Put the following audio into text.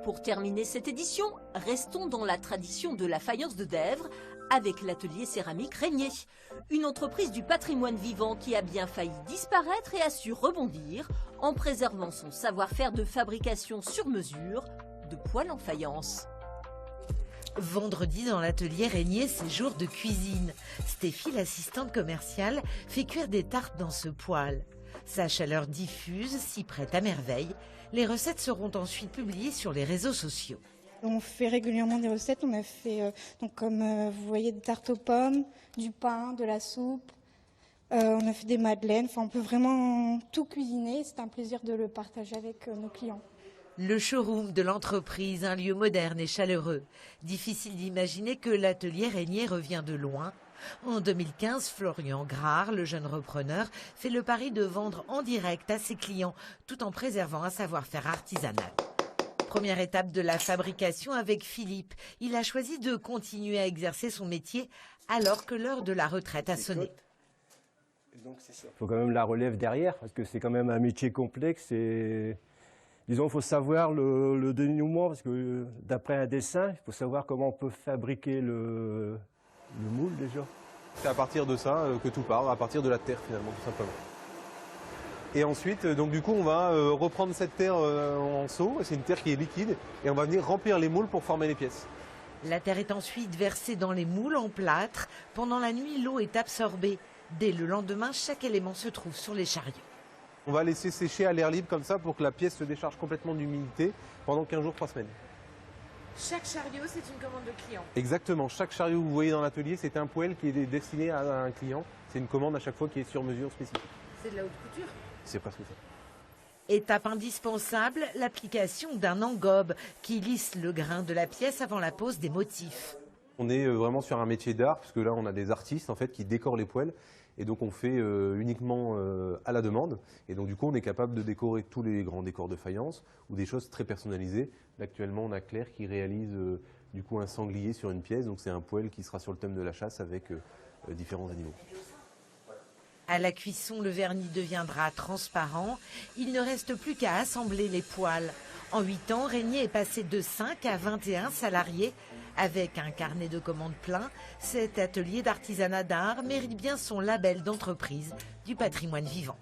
Pour terminer cette édition, restons dans la tradition de la faïence de Dèvres avec l'atelier céramique Régnier, une entreprise du patrimoine vivant qui a bien failli disparaître et a su rebondir en préservant son savoir-faire de fabrication sur mesure de poêles en faïence. Vendredi, dans l'atelier Régnier, c'est jour de cuisine. Stéphie, l'assistante commerciale, fait cuire des tartes dans ce poêle. Sa chaleur diffuse, s'y prête à merveille. Les recettes seront ensuite publiées sur les réseaux sociaux. On fait régulièrement des recettes. On a fait, comme vous voyez, des tartes aux pommes, du pain, de la soupe. On a fait des madeleines. Enfin, on peut vraiment tout cuisiner. C'est un plaisir de le partager avec nos clients. Le showroom de l'entreprise, un lieu moderne et chaleureux. Difficile d'imaginer que l'atelier Régnier revient de loin. En 2015, Florian Grard, le jeune repreneur, fait le pari de vendre en direct à ses clients tout en préservant un savoir-faire artisanal. Première étape de la fabrication avec Philippe. Il a choisi de continuer à exercer son métier alors que l'heure de la retraite a sonné. Il faut quand même la relève derrière parce que c'est quand même un métier complexe et disons, il faut savoir le dénouement parce que d'après un dessin, il faut savoir comment on peut fabriquer le moule déjà. C'est à partir de ça que tout part, à partir de la terre finalement, tout simplement. Et ensuite, donc du coup, on va reprendre cette terre en seau, c'est une terre qui est liquide, et on va venir remplir les moules pour former les pièces. La terre est ensuite versée dans les moules en plâtre. Pendant la nuit, l'eau est absorbée. Dès le lendemain, chaque élément se trouve sur les chariots. On va laisser sécher à l'air libre comme ça pour que la pièce se décharge complètement d'humidité pendant 15 jours, 3 semaines. Chaque chariot, c'est une commande de client. Exactement. Chaque chariot que vous voyez dans l'atelier, c'est un poêle qui est destiné à un client. C'est une commande à chaque fois qui est sur mesure spécifique. C'est de la haute couture. C'est presque ça. Étape indispensable, l'application d'un engobe qui lisse le grain de la pièce avant la pose des motifs. On est vraiment sur un métier d'art, parce que là, on a des artistes en fait, qui décorent les poêles. Et donc, on fait uniquement à la demande. Et donc, du coup, on est capable de décorer tous les grands décors de faïence ou des choses très personnalisées. Là, actuellement, on a Claire qui réalise du coup un sanglier sur une pièce. Donc, c'est un poêle qui sera sur le thème de la chasse avec différents animaux. À la cuisson, le vernis deviendra transparent. Il ne reste plus qu'à assembler les poêles. En 8 ans, Régnier est passé de 5 à 21 salariés. Avec un carnet de commandes plein, cet atelier d'artisanat d'art mérite bien son label d'entreprise du patrimoine vivant.